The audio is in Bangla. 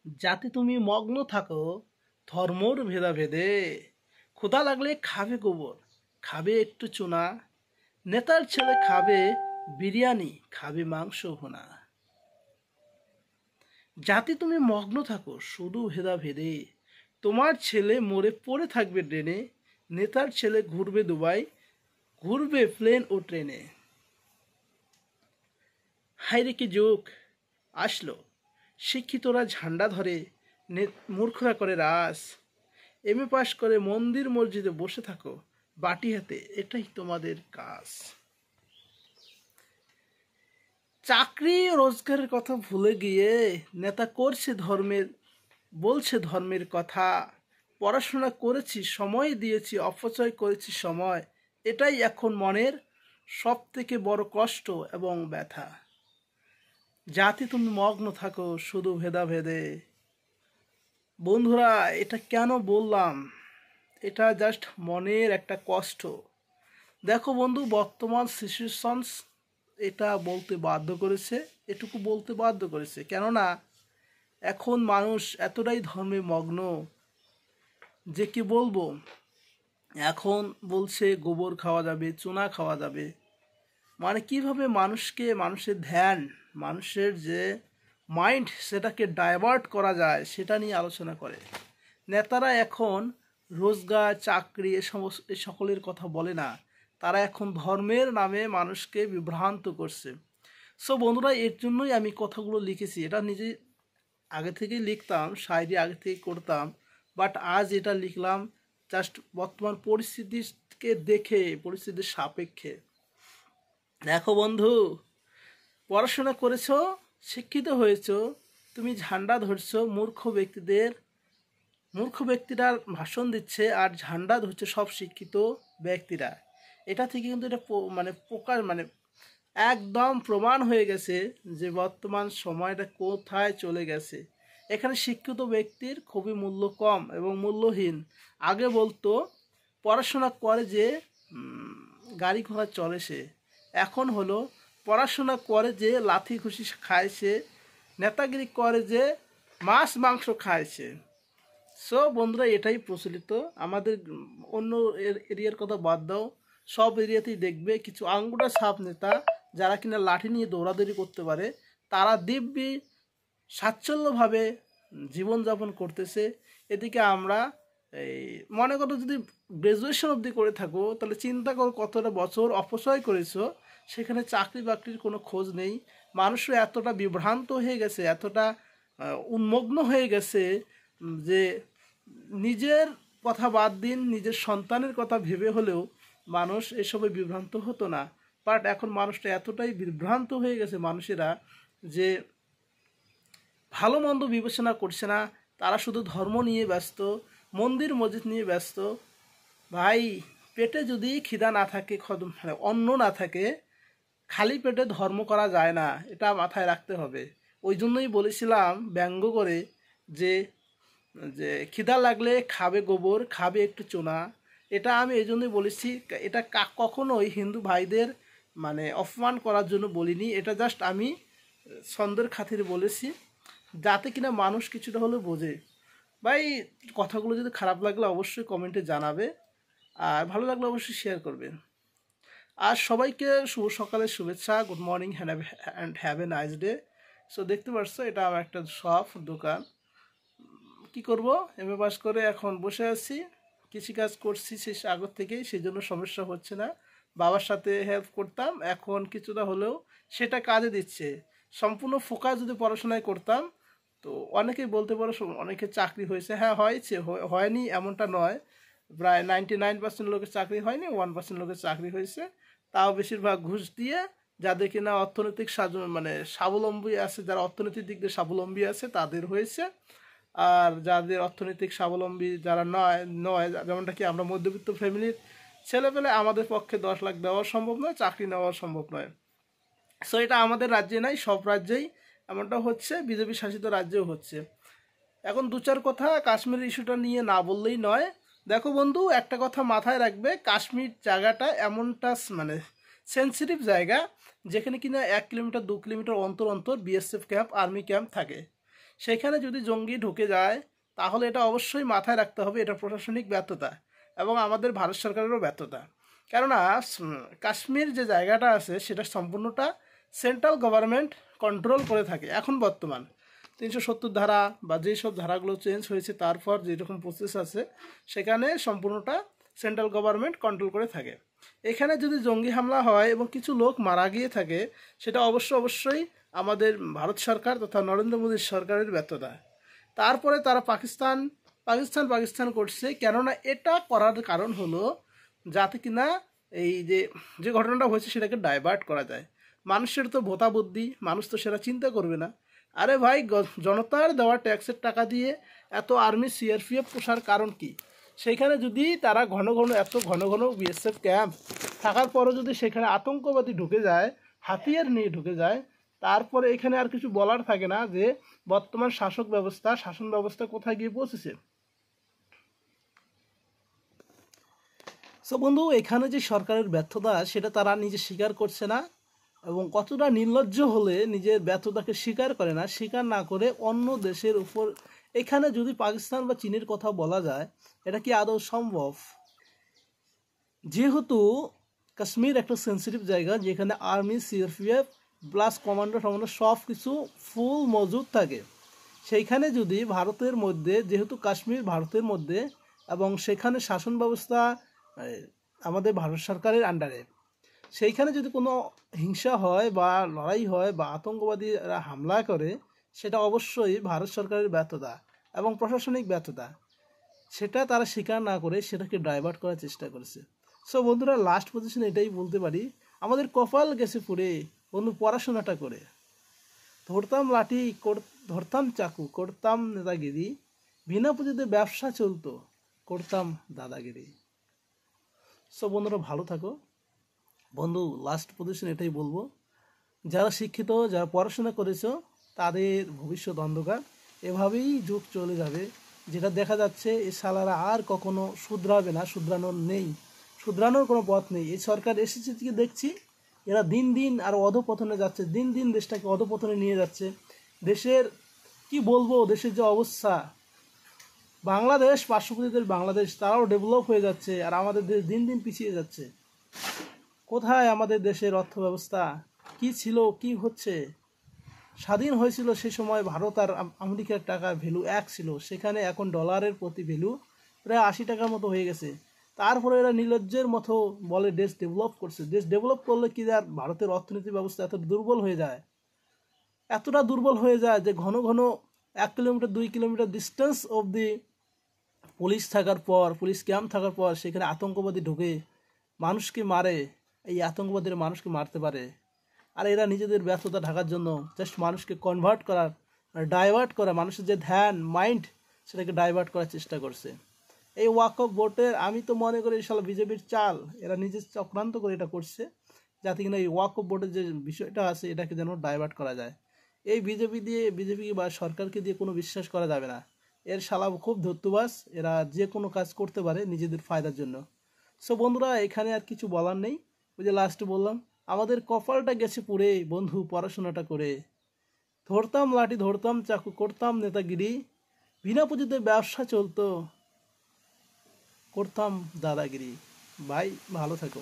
যাতে তুমি মগ্ন থাকো ধর্মর ভেদাভেদে। ক্ষুধা লাগলে খাবে গোবর, খাবে একটু চুনা, নেতার ছেলে খাবে বিরিয়ানি, খাবে মাংস ভুনা। যাতে তুমি মগ্ন থাকো শুধু ভেদাভেদে, তোমার ছেলে মরে পড়ে থাকবে ড্রেনে, নেতার ছেলে ঘুরবে দুবাই, ঘুরবে প্লেন ও ট্রেনে। হাইরে কি যুগ আসলো, শিক্ষিতরা ঝান্ডা ধরে, মূর্খরা করে রাস। এমএ পাশ করে মন্দির মসজিদে বসে থাকো বাটি হাতে, এটাই তোমাদের কাজ। চাকরি ও রোজগারের কথা ভুলে গিয়ে নেতা করছে ধর্মের, বলছে ধর্মের কথা। পড়াশোনা করেছি, সময় দিয়েছি, অপচয় করেছি সময়, এটাই এখন মনের সব থেকে বড় কষ্ট এবং ব্যথা। যাতে তুমি মগ্ন থাকো শুধু ভেদাভেদে। বন্ধুরা, এটা কেন বললাম, এটা জাস্ট মনের একটা কষ্ট। দেখো বন্ধু, বর্তমান সিচুয়েশনস এটা বলতে বাধ্য করেছে, এটুকু বলতে বাধ্য করেছে, কেননা এখন মানুষ এতটাই ধর্মে মগ্ন যে কি বলবো। এখন বলছে গোবর খাওয়া যাবে, চুনা খাওয়া যাবে, মানে কিভাবে মানুষকে, মানুষের ধ্যান, মানুষের যে মাইন্ড সেটাকে ডাইভার্ট করা যায় সেটা নিয়ে আলোচনা করে। নেতারা এখন রোজগার, চাকরি এ সকলের কথা বলে না, তারা এখন ধর্মের নামে মানুষকে বিভ্রান্ত করছে। সো বন্ধুরা, এর জন্যই আমি কথাগুলো লিখেছি। এটা নিজে আগে থেকেই লিখতাম, শায়রি আগে থেকে করতাম, বাট আজ এটা লিখলাম জাস্ট বর্তমান পরিস্থিতিকে দেখে, পরিস্থিতির সাপেক্ষে। দেখো বন্ধু, পড়াশোনা করেছো, শিক্ষিত হয়েছো, তুমি ঝান্ডা ধরছো মূর্খ ব্যক্তিরা ভাষণ দিচ্ছে আর ঝান্ডা ধরছে সব শিক্ষিত ব্যক্তিরা। এটা থেকে কিন্তু এটা মানে প্রকাশ, মানে একদম প্রমাণ হয়ে গেছে যে বর্তমান সময়টা কোথায় চলে গেছে। এখানে শিক্ষিত ব্যক্তির খুবই মূল্য কম এবং মূল্যহীন। আগে বলতো পড়াশোনা করে যে গাড়ি ঘোড়া চলে সে, এখন হলো পড়াশোনা করে যে লাথি ঘুষি খায় সে, নেতাগিরি করে যে মাছ মাংস খায় সে। সো বন্ধুরা, এটাই প্রচলিত। আমাদের অন্য এরিয়ার কথা বাদ দাও, সব এরিয়াতেই দেখবে কিছু আঙ্গুটা ছাপ নেতা যারা কিনা লাঠি নিয়ে দৌড়াদৌড়ি করতে পারে, তারা দিব্যি স্বাচ্ছন্দ্যভাবে জীবনযাপন করতেছে। এদিকে আমরা এই মনে করো যদি গ্র্যাজুয়েশন অবধি করে থাকো, তাহলে চিন্তা করো কতটা বছর অপচয় করেছো, সেখানে চাকরি বাকরির কোনো খোঁজ নেই। মানুষও এতটা বিভ্রান্ত হয়ে গেছে, এতটা উন্মগ্ন হয়ে গেছে যে নিজের কথা বাদ দিন, নিজের সন্তানের কথা ভেবে হলেও মানুষ এসবে বিভ্রান্ত হতো না। বাট এখন মানুষটা এতটাই বিভ্রান্ত হয়ে গেছে মানুষেরা যে ভালো মন্দ বিবেচনা করছে না, তারা শুধু ধর্ম নিয়ে ব্যস্ত, মন্দির মসজিদ নিয়ে ব্যস্ত। ভাই, পেটে যদি খিদা না থাকে, মানে অন্ন না থাকে, খালি পেটে ধর্ম করা যায় না, এটা মাথায় রাখতে হবে। ওই জন্যই বলেছিলাম ব্যঙ্গ করে যে যে খিদা লাগলে খাবে গোবর, খাবে একটু চুনা। এটা আমি এই জন্যই বলেছি, এটা কখনোই হিন্দু ভাইদের মানে অপমান করার জন্য বলিনি, এটা জাস্ট আমি ছন্দের খাতিরে বলেছি যাতে কিনা মানুষ কিছুটা হলেও বোঝে। ভাই, কথাগুলো যদি খারাপ লাগলে অবশ্যই কমেন্টে জানাবে, আর ভালো লাগলে অবশ্যই শেয়ার করবে। আর সবাইকে শুভ সকালের শুভেচ্ছা, good morning and have a nice day. So দেখতে পাচ্ছ, এটা আমার একটা শপ দোকান। কি করব, এমএ পাস করে এখন বসে আছি, কৃষিকাজ করছি শেষ আগর থেকেই, সেই জন্য সমস্যা হচ্ছে না। বাবার সাথে হেল্প করতাম, এখন কিছুটা হলেও সেটা কাজে দিচ্ছে। সম্পূর্ণ ফোকাস যদি পড়াশোনায় করতাম, তো অনেকেই বলতে পারো অনেকে চাকরি হয়েছে। হ্যাঁ হয়েছে, হয়নি এমনটা নয়, প্রায় 99% লোকের চাকরি হয়নি, 1% লোকের চাকরি হয়েছে, তাও বেশিরভাগ ঘুষ দিয়ে। যাদের কিনা অর্থনৈতিক মানে স্বাবলম্বী আছে, যারা অর্থনৈতিক দিক দিয়ে স্বাবলম্বী আছে তাদের হয়েছে। আর যাদের অর্থনৈতিক স্বাবলম্বী যারা নয় নয় যেমনটা কি আমরা মধ্যবিত্ত ফ্যামিলির ছেলেপেলে, আমাদের পক্ষে 10 লাখ দেওয়া সম্ভব নয়, চাকরি নেওয়া সম্ভব নয়। সো এটা আমাদের রাজ্যে নাই, সব রাজ্যেই এমনটা হচ্ছে, বিজেপি শাসিত রাজ্যেও হচ্ছে। এখন দু চার কথা কাশ্মীর ইস্যুটা নিয়ে না বললেই নয়। দেখো বন্ধু, একটা কথা মাথায় রাখবে, কাশ্মীর জায়গাটা এমনটা মানে সেন্সিটিভ জায়গা, যেখানে কিনা 1 কিলোমিটার 2 কিলোমিটার অন্তর অন্তর বিএসএফ ক্যাম্প, আর্মি ক্যাম্প থাকে। সেখানে যদি জঙ্গি ঢুকে যায় তাহলে এটা অবশ্যই মাথায় রাখতে হবে, এটা প্রশাসনিক ব্যর্থতা এবং আমাদের ভারত সরকারেরও ব্যর্থতা। কেননা কাশ্মীর যে জায়গাটা আছে সেটা সম্পূর্ণটা সেন্ট্রাল গভর্নমেন্ট কন্ট্রোল করে থাকে। এখন বর্তমান 370 ধারা বা যেসব ধারাগুলো চেঞ্জ হয়েছে তারপর যেরকম প্রসেস আছে সেখানে সম্পূর্ণটা সেন্ট্রাল গভর্নমেন্ট কন্ট্রোল করে থাকে। এখানে যদি জঙ্গি হামলা হয় এবং কিছু লোক মারা গিয়ে থাকে, সেটা অবশ্যই আমাদের ভারত সরকার তথা নরেন্দ্র মোদীর সরকারের ব্যর্থতা। তারপরে তারা পাকিস্তান পাকিস্তান পাকিস্তান করছে, কেননা এটা করার কারণ হলো যাতে কিনা এই যে ঘটনাটা হয়েছে সেটাকে ডাইভার্ট করা যায়। মানুষের তো ভোতা বুদ্ধি, মানুষ তো সেটা চিন্তা করবে না। আরে ভাই, জনতার দেওয়া ট্যাক্সের টাকা দিয়ে এত আর্মি সিআরপিএফ পোষার কারণ কি? সেইখানে যদি তারা এত ঘন ঘন বিএসএফ ক্যাম্প থাকার পরও যদি সেখানে আতঙ্কবাদী ঢুকে যায়, হাতিয়ার নিয়ে ঢুকে যায়, তারপরে এখানে আর কিছু বলার থাকে না যে বর্তমান শাসন ব্যবস্থা কোথায় গিয়ে পৌঁছেছে। সো বন্ধু, এখানে যে সরকারের ব্যর্থতা সেটা তারা নিজে স্বীকার করছে না, এবং কতটা নির্লজ্জ হলে নিজের ব্যর্থতাকে স্বীকার করে না, স্বীকার না করে অন্য দেশের উপর। এখানে যদি পাকিস্তান বা চীনের কথা বলা যায়, এটা কি আদৌ সম্ভব? যেহেতু কাশ্মীর একটা সেন্সিটিভ জায়গা, যেখানে আর্মি সিআরপিএফ প্লাস কমান্ডো সব কিছু ফুল মজুদ থাকে, সেইখানে যদি ভারতের মধ্যে, যেহেতু কাশ্মীর ভারতের মধ্যে এবং সেখানে শাসন ব্যবস্থা আমাদের ভারত সরকারের আন্ডারে, সেইখানে যদি কোনো হিংসা হয় বা লড়াই হয় বা আতঙ্কবাদীরা হামলা করে, সেটা অবশ্যই ভারত সরকারের ব্যর্থতা এবং প্রশাসনিক ব্যর্থতা। সেটা তারা স্বীকার না করে সেটাকে ডাইভার্ট করার চেষ্টা করেছে। সো বন্ধুরা, লাস্ট পজিশন এটাই বলতে পারি, আমাদের কপাল গেছে পুড়ে বন্ধু পড়াশোনাটা করে। ধরতাম লাঠি, ধরতাম চাকু, করতাম নেতাগিরি, বিনা পুঁজিতে ব্যবসা চলতো, করতাম দাদাগিরি। সো বন্ধুরা, ভালো থাকো। বন্ধু, লাস্ট পজিশন এটাই বলবো, যারা শিক্ষিত, যারা পড়াশোনা করেছো, তাদের ভবিষ্যৎ অন্ধকার। এভাবেই যুগ চলে যাবে। যেটা দেখা যাচ্ছে, এই শালারা আর কখনো শুধরাবে না, শুধরানোর কোনো পথ নেই। এই সরকার এসেছে থেকে দেখছি এরা দিন দিন আর অধপতনে যাচ্ছে, দিন দিন দেশটাকে অধপতনে নিয়ে যাচ্ছে। দেশের কি বলবো, দেশের যে অবস্থা, বাংলাদেশ, পার্শ্ববর্তী দেশ বাংলাদেশ, তারাও ডেভেলপ হয়ে যাচ্ছে আর আমাদের দেশ দিন দিন পিছিয়ে যাচ্ছে। কোথায় আমাদের দেশের অর্থ ব্যবস্থা? কি ছিল, কি হচ্ছে? স্বাধীন হয়েছিল সে সময় ভারত আর আমেরিকার টাকার ভ্যালু 1 ছিল, সেখানে এখন ডলারের প্রতি ভ্যালু প্রায় 80 টাকার মতো হয়ে গেছে। তারপরে এরা নির্লজ্জের মতো বলে দেশ ডেভেলপ করছে। দেশ ডেভেলপ করলে কি আর ভারতের অর্থনীতি ব্যবস্থা এত দুর্বল হয়ে যায়? এতটা দুর্বল হয়ে যায় যে ঘন ঘন 1 কিলোমিটার 2 কিলোমিটার ডিস্টেন্স অবধি পুলিশ থাকার পর, পুলিশ ক্যাম্প থাকার পর সেখানে আতঙ্কবাদী ঢুকে মানুষকে মারে। এই আতঙ্কবাদীরা মানুষকে মারতে পারে, আর এরা নিজেদের ব্যর্থতা ঢাকার জন্য জাস্ট মানুষকে কনভার্ট করার, ডাইভার্ট করা, মানুষের যে ধ্যান মাইন্ড সেটাকে ডাইভার্ট করার চেষ্টা করছে। এই ওয়াকফ বোর্ডের আমি তো মনে করি শালা বিজেপির চাল, এরা নিজের চক্রান্ত করে এটা করছে যাতে কিনা এই ওয়াকফ বোর্ডের যে বিষয়টা আছে এটাকে যেন ডাইভার্ট করা যায়। এই বিজেপি বা সরকারকে দিয়ে কোনো বিশ্বাস করা যাবে না। এর শালা খুব ধূর্তবাজ, এরা যে কোনো কাজ করতে পারে নিজেদের ফায়দার জন্য। সো বন্ধুরা, এখানে আর কিছু বলার নেই। ওই যে লাস্টে বললাম, আমাদের কপালটা গেছে পুড়ে বন্ধু পড়াশোনাটা করে। ধরতাম লাঠি, ধরতাম চাকু, করতাম নেতাগিরি, বিনা পুঁজিতে ব্যবসা চলতো, করতাম দাদাগিরি। ভাই, ভালো থাকো।